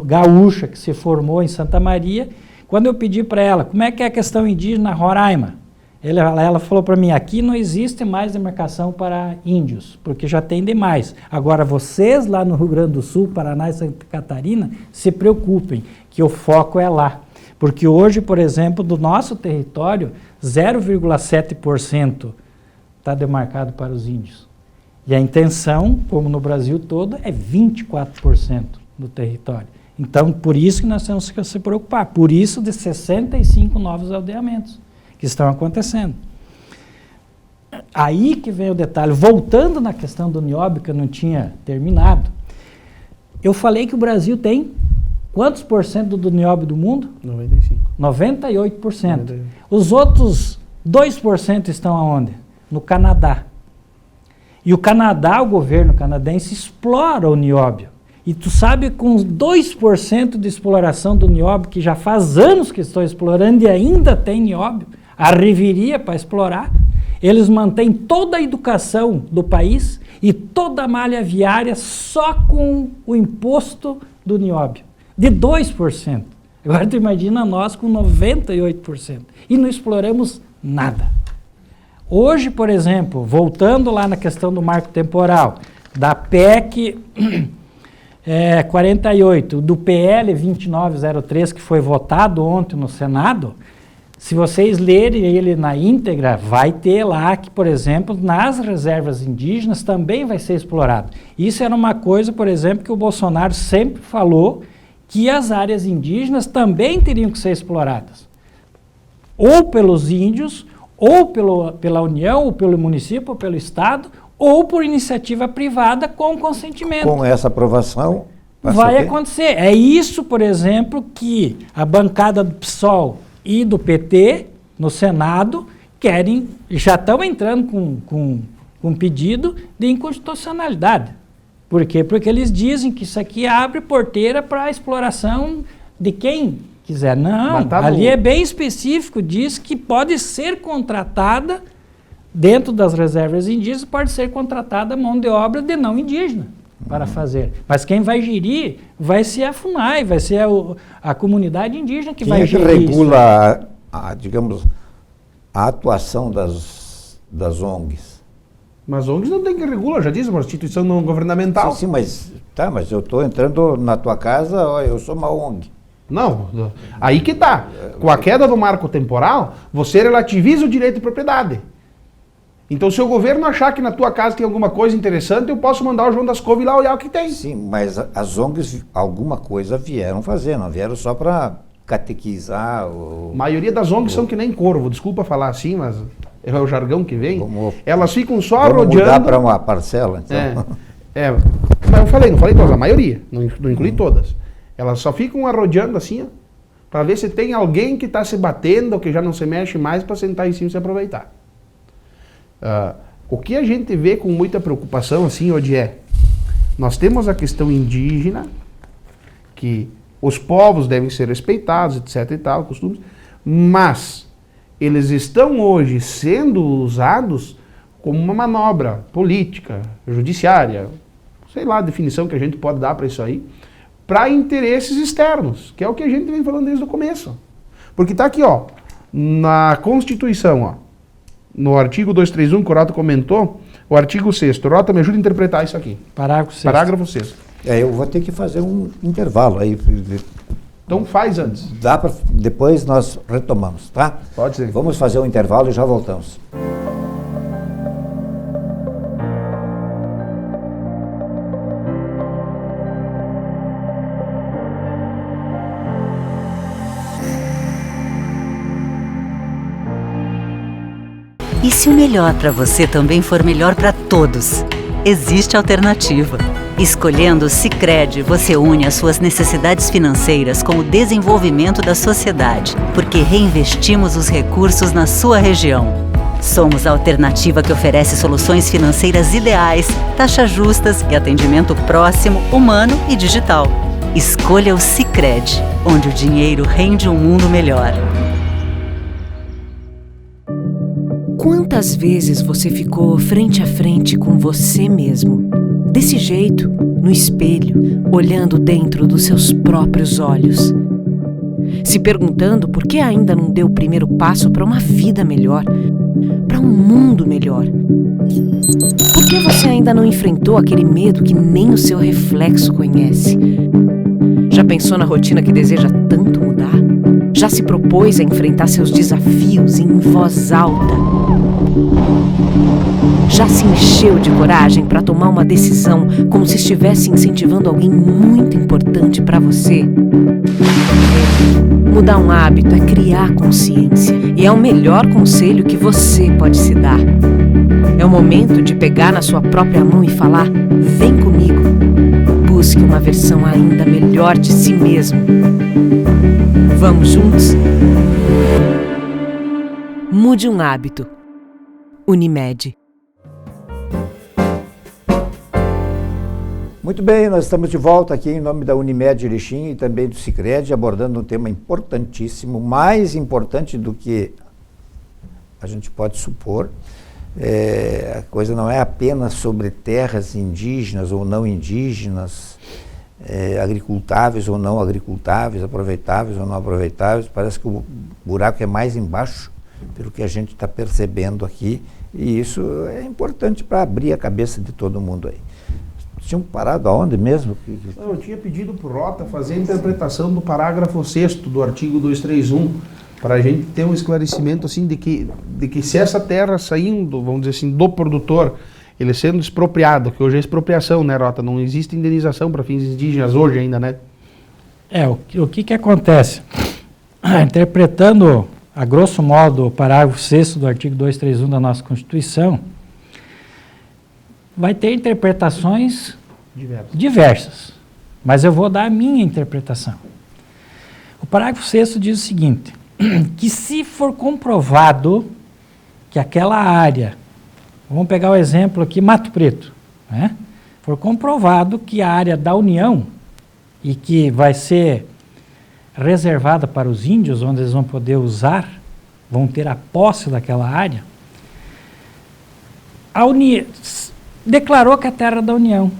gaúcha, que se formou em Santa Maria. Quando eu pedi para ela, como é que é a questão indígena na Roraima? Ela falou para mim, aqui não existe mais demarcação para índios, porque já tem demais. Agora, vocês lá no Rio Grande do Sul, Paraná e Santa Catarina, se preocupem, que o foco é lá. Porque hoje, por exemplo, do nosso território, 0,7% está demarcado para os índios. E a intenção, como no Brasil todo, é 24% do território. Então, por isso que nós temos que se preocupar. Por isso, de 65 novos aldeamentos que estão acontecendo. Aí que vem o detalhe. Voltando na questão do nióbio, que eu não tinha terminado, eu falei que o Brasil tem quantos por cento do nióbio do mundo? 95. 98%. Os outros 2% estão aonde? No Canadá. E o Canadá, o governo canadense, explora o nióbio. E tu sabe, com 2% de exploração do nióbio, que já faz anos que estou explorando e ainda tem nióbio, a reviria para explorar, eles mantêm toda a educação do país e toda a malha viária só com o imposto do nióbio, de 2%. Agora tu imagina nós com 98%. E não exploramos nada. Hoje, por exemplo, voltando lá na questão do marco temporal, da PEC 48, do PL 2903, que foi votado ontem no Senado, Se vocês lerem ele na íntegra, vai ter lá que, por exemplo, nas reservas indígenas também vai ser explorado. Isso era uma coisa, por exemplo, que o Bolsonaro sempre falou, que as áreas indígenas também teriam que ser exploradas. Ou pelos índios, ou pela União, ou pelo município, ou pelo Estado, ou por iniciativa privada com consentimento. Com essa aprovação, vai acontecer. É isso, por exemplo, que a bancada do PSOL e do PT no Senado já estão entrando com pedido de inconstitucionalidade. Por quê? Porque eles dizem que isso aqui abre porteira para a exploração de quem quiser. Não, ali é bem específico, diz que pode ser contratada, dentro das reservas indígenas, pode ser contratada mão de obra de não indígena para fazer. Mas quem vai gerir vai ser a FUNAI, vai ser a comunidade indígena que vai gerir. Quem regula, digamos, a atuação das ONGs? Mas ONGs não tem que regular, já diz, uma instituição não governamental. Sim, mas eu estou entrando na tua casa, eu sou uma ONG. Não, aí que tá. Com a queda do marco temporal, você relativiza o direito de propriedade. Então, se o governo achar que na tua casa tem alguma coisa interessante, eu posso mandar o João das Couve lá olhar o que tem. Sim, mas as ONGs alguma coisa vieram fazer, não vieram só para catequizar. A maioria das ONGs são que nem corvo, desculpa falar assim, mas é o jargão que vem. Elas ficam só rodeando. Mudar para uma parcela, então. Mas eu não falei todas, a maioria, não incluí todas. Elas só ficam arrodeando assim, ó, para ver se tem alguém que está se batendo ou que já não se mexe mais para sentar em cima e se aproveitar. O que a gente vê com muita preocupação assim, hoje nós temos a questão indígena, que os povos devem ser respeitados, etc e tal, costumes, mas eles estão hoje sendo usados como uma manobra política, judiciária, sei lá a definição que a gente pode dar para isso aí, para interesses externos, que é o que a gente vem falando desde o começo. Porque está aqui, ó, na Constituição, ó, no artigo 231, que o Rota comentou, o artigo 6º. Rota, me ajuda a interpretar isso aqui. Parágrafo 6º. Parágrafo 6º. Eu vou ter que fazer um intervalo aí. Então faz antes. Depois nós retomamos, tá? Pode ser. Vamos fazer um intervalo e já voltamos. E se o melhor para você também for melhor para todos? Existe alternativa. Escolhendo o Sicredi, você une as suas necessidades financeiras com o desenvolvimento da sociedade, porque reinvestimos os recursos na sua região. Somos a alternativa que oferece soluções financeiras ideais, taxas justas e atendimento próximo, humano e digital. Escolha o Sicredi, onde o dinheiro rende um mundo melhor. Quantas vezes você ficou frente a frente com você mesmo? Desse jeito, no espelho, olhando dentro dos seus próprios olhos. Se perguntando por que ainda não deu o primeiro passo para uma vida melhor, para um mundo melhor. Por que você ainda não enfrentou aquele medo que nem o seu reflexo conhece? Já pensou na rotina que deseja tanto mudar? Já se propôs a enfrentar seus desafios em voz alta? Já se encheu de coragem para tomar uma decisão como se estivesse incentivando alguém muito importante para você? Mudar um hábito é criar consciência e é o melhor conselho que você pode se dar. É o momento de pegar na sua própria mão e falar: vem comigo. Busque uma versão ainda melhor de si mesmo. Vamos juntos? Mude um hábito. Unimed. Muito bem, nós estamos de volta aqui em nome da Unimed Erechim e também do Sicredi, abordando um tema importantíssimo, mais importante do que a gente pode supor. A coisa não é apenas sobre terras indígenas ou não indígenas, agricultáveis ou não agricultáveis, aproveitáveis ou não aproveitáveis. Parece que o buraco é mais embaixo, pelo que a gente está percebendo aqui, e isso é importante para abrir a cabeça de todo mundo aí. Tinham parado aonde mesmo? Não, eu tinha pedido para o Rota fazer a interpretação do parágrafo 6º do artigo 231 para a gente ter um esclarecimento assim de que se essa terra saindo, vamos dizer assim, do produtor, ele sendo expropriado, que hoje é expropriação, né, Rota? Não existe indenização para fins indígenas hoje ainda, né? O que acontece? Interpretando, a grosso modo, o parágrafo 6º do artigo 231 da nossa Constituição, vai ter interpretações diversas, mas eu vou dar a minha interpretação. O parágrafo 6º diz o seguinte, que se for comprovado que aquela área, vamos pegar o exemplo aqui, Mato Preto, né? For comprovado que a área da União e que vai ser reservada para os índios, onde eles vão poder usar, vão ter a posse daquela área, a União declarou que é terra da União.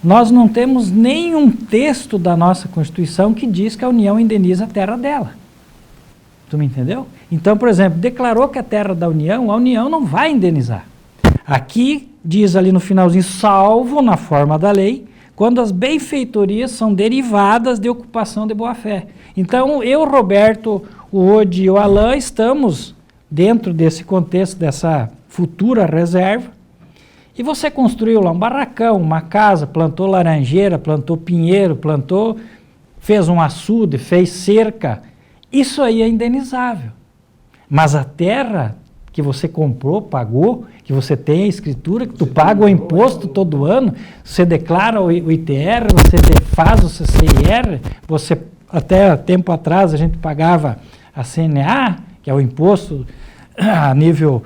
Nós não temos nenhum texto da nossa Constituição que diz que a União indeniza a terra dela. Tu me entendeu? Então, por exemplo, declarou que é terra da União, a União não vai indenizar. Aqui diz ali no finalzinho, salvo na forma da lei, quando as benfeitorias são derivadas de ocupação de boa-fé. Então, eu, Roberto, o Odi e o Alain estamos dentro desse contexto, dessa futura reserva, e você construiu lá um barracão, uma casa, plantou laranjeira, plantou pinheiro, fez um açude, fez cerca, isso aí é indenizável. Mas a terra que você comprou, pagou, que você tem a escritura, que tu paga o imposto todo ano, você declara o ITR, você faz o CCIR, você, até tempo atrás a gente pagava a CNA, que é o imposto a nível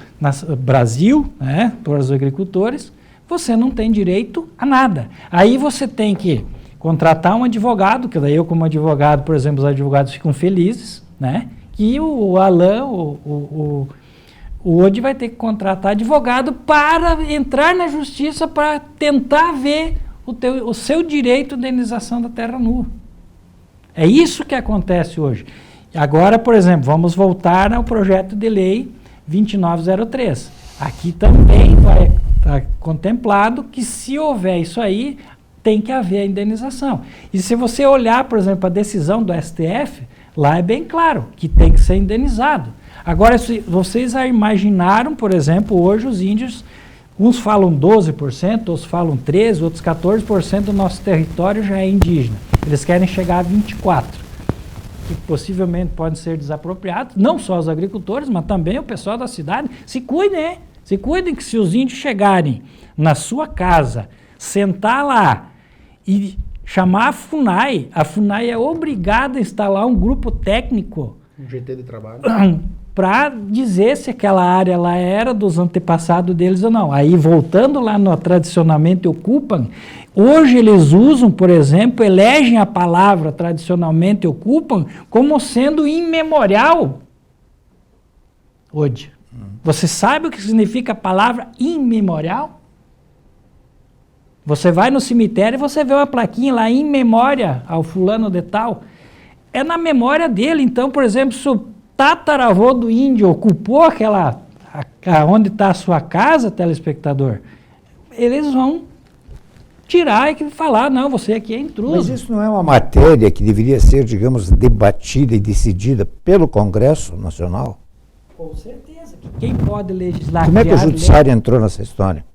Brasil, né, para os agricultores, você não tem direito a nada. Aí você tem que contratar um advogado, que daí eu como advogado, por exemplo, os advogados ficam felizes, né, que o Alain, o Odi vai ter que contratar advogado para entrar na justiça para tentar ver o seu direito de indenização da terra nua. É isso que acontece hoje. Agora, por exemplo, vamos voltar ao projeto de lei 2903. Aqui também vai estar contemplado que se houver isso aí, tem que haver a indenização. E se você olhar, por exemplo, a decisão do STF, lá é bem claro que tem que ser indenizado. Agora, se vocês já imaginaram, por exemplo, hoje os índios, uns falam 12%, outros falam 13%, outros 14% do nosso território já é indígena. Eles querem chegar a 24%, que possivelmente podem ser desapropriados, não só os agricultores, mas também o pessoal da cidade. Se cuidem, hein? Se cuidem que se os índios chegarem na sua casa, sentar lá e chamar a FUNAI é obrigada a instalar um grupo técnico, um GT de trabalho, para dizer se aquela área lá era dos antepassados deles ou não. Aí, voltando lá no tradicionalmente ocupam, hoje eles usam, por exemplo, elegem a palavra tradicionalmente ocupam como sendo imemorial. Hoje. Você sabe o que significa a palavra imemorial? Você vai no cemitério e você vê uma plaquinha lá, em memória ao fulano de tal. É na memória dele. Então, por exemplo, se o tataravô do índio ocupou onde está a sua casa, telespectador, eles vão tirar e falar, não, você aqui é intruso. Mas isso não é uma matéria que deveria ser, digamos, debatida e decidida pelo Congresso Nacional? Com certeza. Quem pode legislar? Como é que o Judiciário entrou nessa história?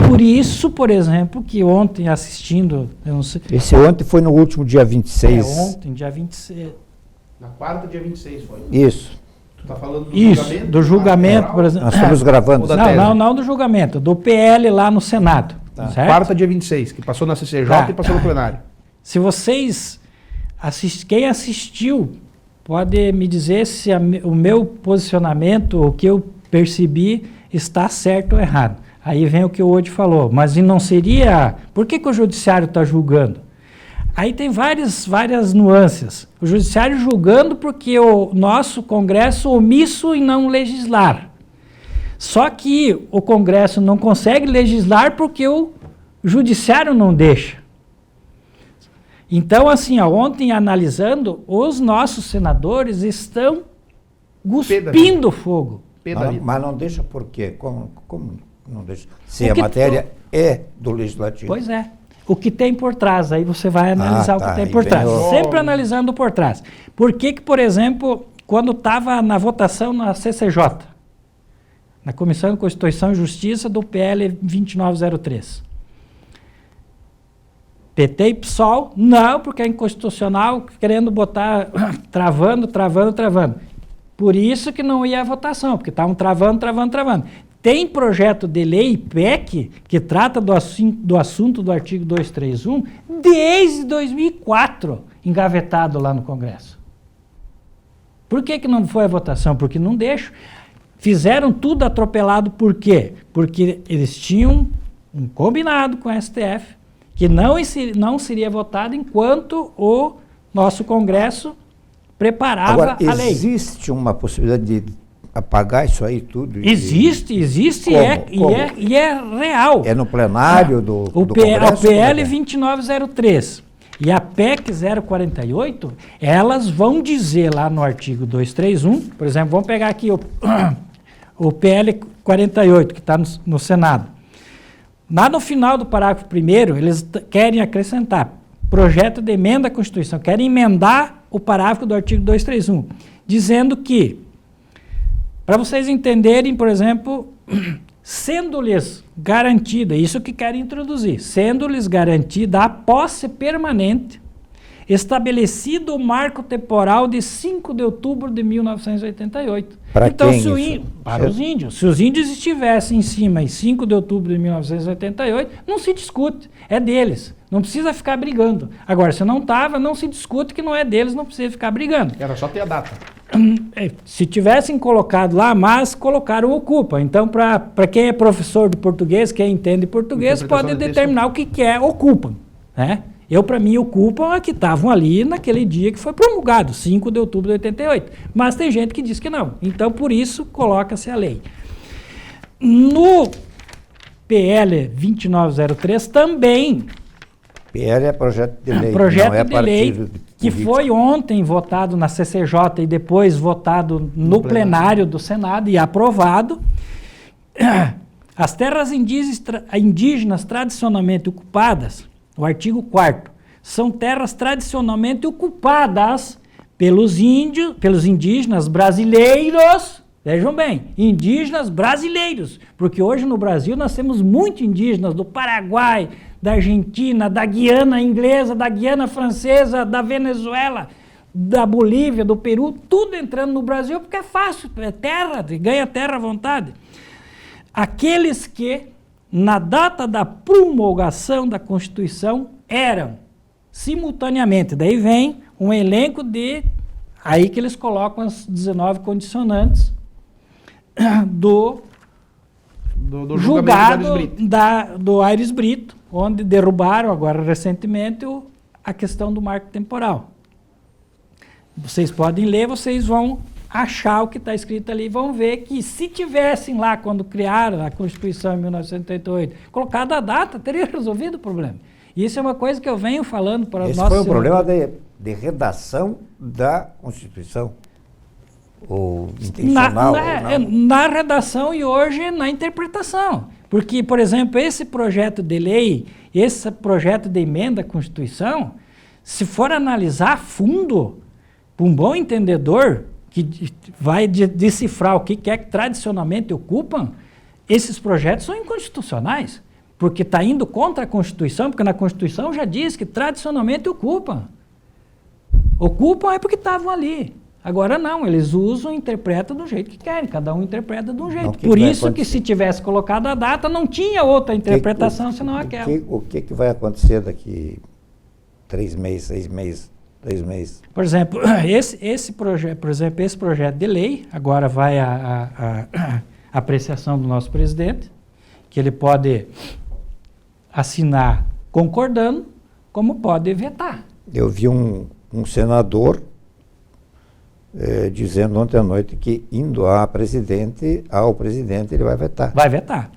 Por isso, por exemplo, que ontem assistindo... Eu não sei, esse ontem foi no último dia 26. Ontem, dia 26... Na quarta, dia 26 foi. Isso. Tu tá falando do isso, julgamento? Do julgamento, por exemplo. Nós estamos gravando. Não do julgamento, do PL lá no Senado. Tá. Certo? Quarta, dia 26, que passou na CCJ e passou no plenário. Se vocês... quem assistiu, pode me dizer se o meu posicionamento, o que eu percebi, está certo ou errado. Aí vem o que o Odi falou, mas não seria... Por que o Judiciário está julgando? Aí tem várias nuances. O Judiciário julgando porque o nosso Congresso omisso em não legislar. Só que o Congresso não consegue legislar porque o Judiciário não deixa. Então, assim, ontem analisando, os nossos senadores estão cuspindo fogo. Mas não deixa por quê? Como não deixa? Se a matéria é do Legislativo. Pois é. O que tem por trás, aí você vai analisar o que tem por trás. Sempre analisando por trás. Por que, por exemplo, quando estava na votação na CCJ, na Comissão de Constituição e Justiça do PL 2903. PT e PSOL, não, porque é inconstitucional, querendo botar, travando. Por isso que não ia à votação, porque estavam travando. Tem projeto de lei, PEC, que trata do assunto do artigo 231, desde 2004, engavetado lá no Congresso. Por que não foi à votação? Porque não deixam. Fizeram tudo atropelado, por quê? Porque eles tinham um combinado com o STF, que não seria votado enquanto o nosso Congresso preparava Agora, a lei. Existe uma possibilidade de apagar isso aí tudo? Existe Como? E é real. É no plenário do Congresso? O PL 2903 e a PEC 048, elas vão dizer lá no artigo 231, por exemplo, vamos pegar aqui o PL 48, que está no Senado. Lá no final do parágrafo 1º, eles querem acrescentar projeto de emenda à Constituição, querem emendar o parágrafo do artigo 231, dizendo que, para vocês entenderem, por exemplo, sendo-lhes garantida, isso que querem introduzir, sendo-lhes garantida a posse permanente, estabelecido o marco temporal de 5 de outubro de 1988. Para então, quem para os índios. Se os índios estivessem em cima em 5 de outubro de 1988, não se discute, é deles. Não precisa ficar brigando. Agora, se não estava, não se discute que não é deles, não precisa ficar brigando. Era só ter a data. Se tivessem colocado lá, mas colocaram ocupa. Então, para quem é professor de português, quem entende português, pode determinar o que é ocupa, né? Para mim, ocupam a que estavam ali naquele dia que foi promulgado, 5 de outubro de 88. Mas tem gente que diz que não. Então, por isso, coloca-se a lei. No PL 2903 também. PL é projeto de lei, projeto não é de lei que político. foi ontem votado na CCJ e depois votado no plenário do Senado e aprovado. As terras indígenas tradicionalmente ocupadas, o artigo 4º, são terras tradicionalmente ocupadas pelos indígenas brasileiros, vejam bem, indígenas brasileiros, porque hoje no Brasil nós temos muitos indígenas do Paraguai, da Argentina, da Guiana inglesa, da Guiana francesa, da Venezuela, da Bolívia, do Peru, tudo entrando no Brasil porque é fácil, é terra, ganha terra à vontade. Aqueles que na data da promulgação da Constituição eram simultaneamente, daí vem um elenco aí que eles colocam as 19 condicionantes do julgado do Aires Brito, onde derrubaram agora recentemente a questão do marco temporal. Vocês podem ler, vocês vão achar o que está escrito ali, vão ver que se tivessem lá, quando criaram a Constituição em 1988, colocado a data, teria resolvido o problema. E isso é uma coisa que eu venho falando para os nossos... Esse foi o problema de redação da Constituição? Ou intencional? Na redação e hoje na interpretação. Porque, por exemplo, esse projeto de lei, esse projeto de emenda à Constituição, se for analisar a fundo, para um bom entendedor, que vai decifrar o que é que tradicionalmente ocupam, esses projetos são inconstitucionais, porque está indo contra a Constituição, porque na Constituição já diz que tradicionalmente ocupam. Ocupam é porque estavam ali. Agora não, eles usam e interpretam do jeito que querem, cada um interpreta de um jeito. Por isso que se tivesse colocado a data, não tinha outra interpretação senão aquela. O que vai acontecer daqui 3 meses, 6 meses? 3 meses. Por exemplo, esse projeto de lei, agora vai a apreciação do nosso presidente, que ele pode assinar concordando, como pode vetar. Eu vi um senador dizendo ontem à noite que indo ao presidente ele vai vetar. Vai vetar.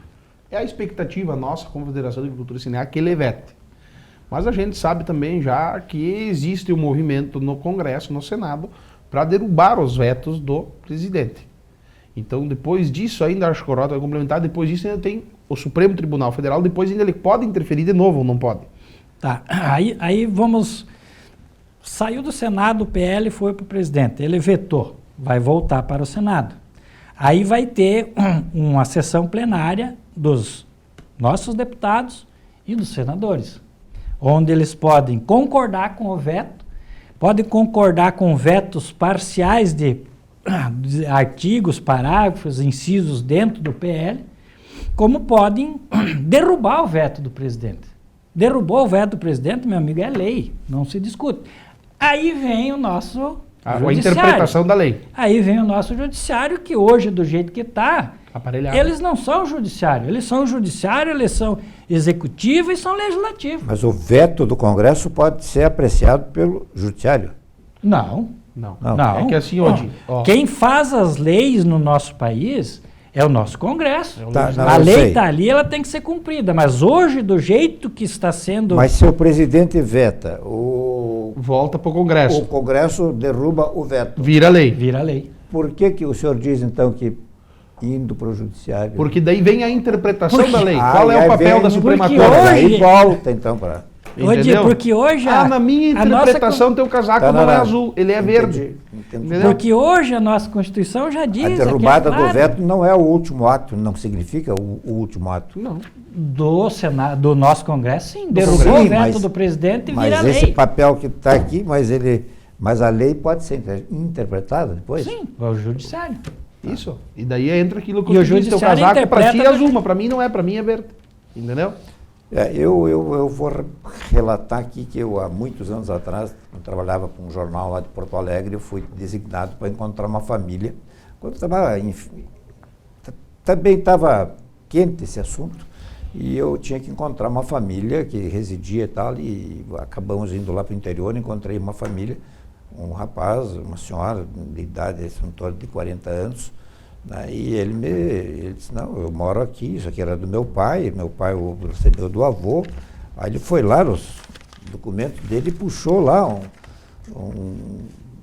É a expectativa nossa, como Federação de Agricultura e Cinear, que ele vete. Mas a gente sabe também já que existe um movimento no Congresso, no Senado, para derrubar os vetos do presidente. Então, depois disso, ainda acho que o Rota vai complementar, depois disso ainda tem o Supremo Tribunal Federal, depois ainda ele pode interferir de novo ou não pode? Tá, aí vamos... Saiu do Senado o PL e foi para o presidente, ele vetou. vai voltar para o Senado. Aí vai ter uma sessão plenária dos nossos deputados e dos senadores, onde eles podem concordar com o veto, podem concordar com vetos parciais de artigos, parágrafos, incisos dentro do PL, como podem derrubar o veto do presidente. Derrubou o veto do presidente, meu amigo, é lei, não se discute. Aí vem o nosso a interpretação da lei. Aí vem o nosso judiciário, que hoje, do jeito que está, aparelhado. Eles não são judiciário, eles são judiciário, eles são executivo e são legislativo. Mas o veto do Congresso pode ser apreciado pelo judiciário? Não. É que assim, hoje, quem faz as leis no nosso país é o nosso Congresso. A lei está ali, ela tem que ser cumprida. Mas hoje, do jeito que está sendo... Mas se o presidente veta, volta para o Congresso. O Congresso derruba o veto. Vira lei. Vira lei. Por que o senhor diz, então, que indo para o judiciário... Porque daí vem a interpretação da lei. Qual é o papel da Suprema Corte? Aí volta, então, para... Entendeu? Porque hoje... na minha interpretação, teu casaco não é azul, ele é verde. Entendi. Porque hoje a nossa Constituição já diz... A derrubada do veto não é o último ato, não significa o último ato. Não. Do Senado, do nosso Congresso, sim. Derrubou o veto do presidente e vira lei. Mas esse papel que está aqui, mas a lei pode ser interpretada depois? Sim, o judiciário. Isso. E daí entra aquilo que eu disse, teu casaco para ti é azul, mas para mim não é, para mim é verde. Entendeu? Eu vou relatar aqui que eu, há muitos anos atrás, eu trabalhava para um jornal lá de Porto Alegre, eu fui designado para encontrar uma família. Quando também estava quente esse assunto, e eu tinha que encontrar uma família que residia e tal, e acabamos indo lá para o interior, encontrei uma família, um rapaz, uma senhora de idade, em torno de 40 anos, e ele disse, não, eu moro aqui, isso aqui era do meu pai o recebeu do avô. Aí ele foi lá, os documentos dele, e puxou lá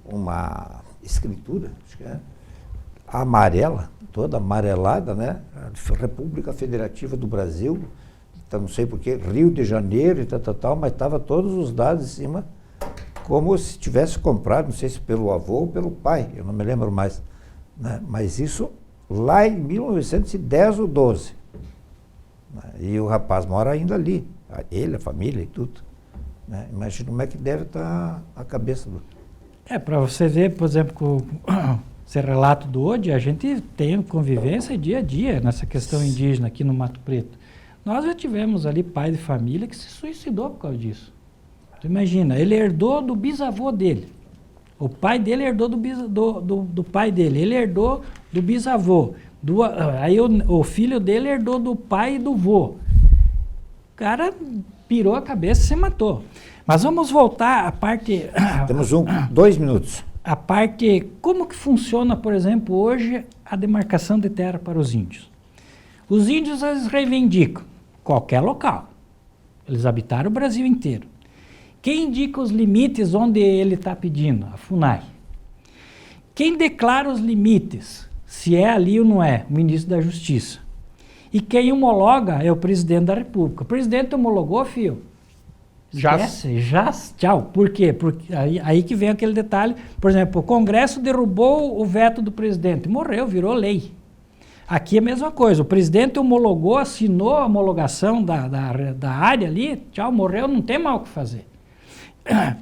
uma escritura, acho que é, amarela, toda amarelada, né? República Federativa do Brasil, então não sei porquê, Rio de Janeiro e tal, mas estava todos os dados em cima, como se tivesse comprado, não sei se pelo avô ou pelo pai, eu não me lembro mais. Né? Mas isso lá em 1910 ou 12. Né? E o rapaz mora ainda ali, ele, a família e tudo. Né? Imagina como é que deve estar a cabeça do... Para você ver, por exemplo, com esse relato do Odi, a gente tem convivência dia a dia nessa questão indígena aqui no Mato Preto. Nós já tivemos ali pai de família que se suicidou por causa disso. Tu imagina, ele herdou do bisavô dele. O pai dele herdou do pai dele, ele herdou do bisavô. Aí o filho dele herdou do pai e do vô. O cara pirou a cabeça e se matou. Mas vamos voltar à parte... Temos 2 minutos. A parte... Como que funciona, por exemplo, hoje a demarcação de terra para os índios? Os índios, eles reivindicam qualquer local. Eles habitaram o Brasil inteiro. Quem indica os limites onde ele está pedindo? A FUNAI. Quem declara os limites, se é ali ou não é? O ministro da Justiça. E quem homologa é o presidente da República. O presidente homologou, filho. Esquece, já, tchau. Por quê? Porque aí que vem aquele detalhe. Por exemplo, o Congresso derrubou o veto do presidente. Morreu, virou lei. Aqui é a mesma coisa. O presidente homologou, assinou a homologação da área ali. Tchau, morreu, não tem mais o que fazer.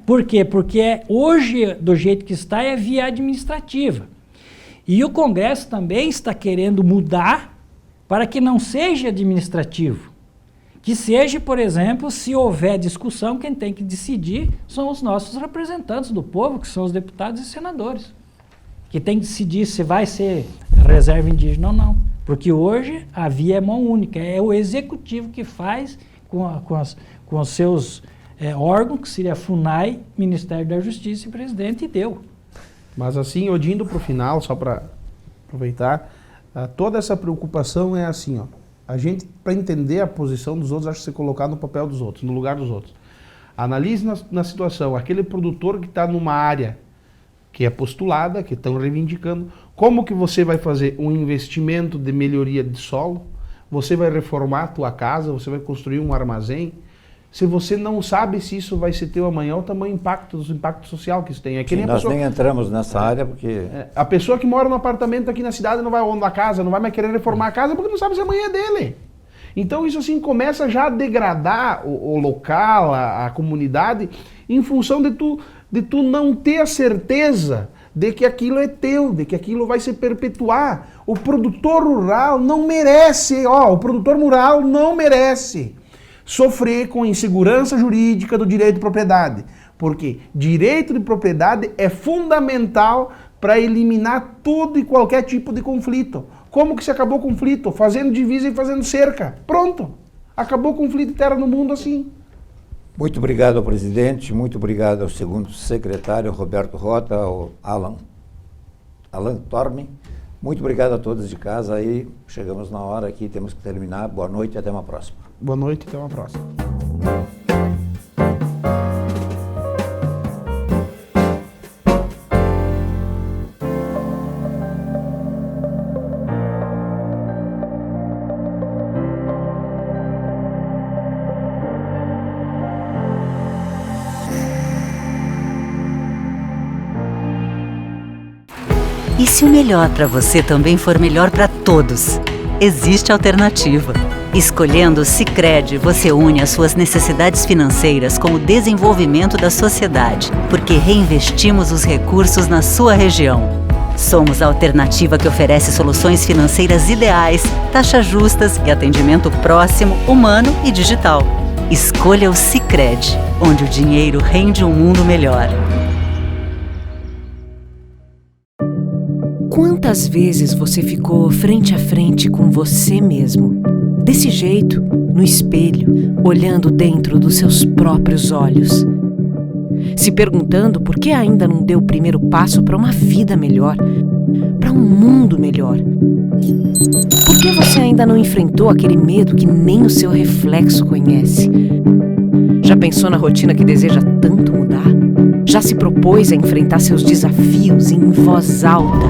Por quê? Porque hoje, do jeito que está, é via administrativa. E o Congresso também está querendo mudar para que não seja administrativo. Que seja, por exemplo, se houver discussão, quem tem que decidir são os nossos representantes do povo, que são os deputados e senadores. Que tem que decidir se vai ser reserva indígena ou não. Porque hoje a via é mão única, é o executivo que faz com os seus... órgão, que seria a FUNAI, Ministério da Justiça e Presidente, e deu. Mas assim, indo para o final, só para aproveitar, toda essa preocupação é assim, ó, a gente, para entender a posição dos outros, acha que se colocar no papel dos outros, no lugar dos outros. Analise na situação, aquele produtor que está numa área que é postulada, que estão reivindicando, como que você vai fazer um investimento de melhoria de solo, você vai reformar a tua casa, você vai construir um armazém. se você não sabe se isso vai ser teu amanhã, o tamanho do impacto social que isso tem. É que nem nós pessoa, nem entramos nessa área porque... a pessoa que mora no apartamento aqui na cidade ou na casa, não vai mais querer reformar a casa porque não sabe se amanhã é dele. Então isso assim começa já a degradar o local, a comunidade, em função de tu não ter a certeza de que aquilo é teu, de que aquilo vai se perpetuar. O produtor rural não merece, o produtor rural não merece sofrer com insegurança jurídica do direito de propriedade, porque direito de propriedade é fundamental para eliminar todo e qualquer tipo de conflito. Como que se acabou o conflito? Fazendo divisa e fazendo cerca. Pronto! Acabou o conflito de terra no mundo assim. Muito obrigado ao presidente, muito obrigado ao segundo secretário, Roberto Rota, ao Alan Torme. Muito obrigado a todos de casa aí. Chegamos na hora aqui, temos que terminar. Boa noite e até uma próxima. Boa noite e até uma próxima. E se o melhor para você também for melhor para todos? Existe alternativa. Escolhendo o Sicredi, você une as suas necessidades financeiras com o desenvolvimento da sociedade, porque reinvestimos os recursos na sua região. Somos a alternativa que oferece soluções financeiras ideais, taxas justas e atendimento próximo, humano e digital. Escolha o Sicredi, onde o dinheiro rende um mundo melhor. Quantas vezes você ficou frente a frente com você mesmo? Desse jeito, no espelho, olhando dentro dos seus próprios olhos. Se perguntando por que ainda não deu o primeiro passo para uma vida melhor, para um mundo melhor. Por que você ainda não enfrentou aquele medo que nem o seu reflexo conhece? Já pensou na rotina que deseja tanto mudar? Já se propôs a enfrentar seus desafios em voz alta?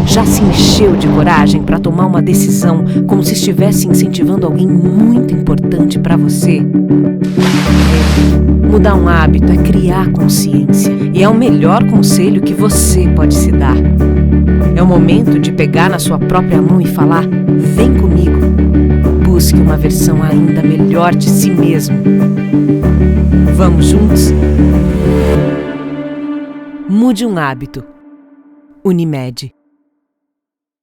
Já se encheu de coragem para tomar uma decisão como se estivesse incentivando alguém muito importante para você? Mudar um hábito é criar consciência e é o melhor conselho que você pode se dar. É o momento de pegar na sua própria mão e falar: vem comigo. Busque uma versão ainda melhor de si mesmo. Vamos juntos? Mude um hábito. Unimed.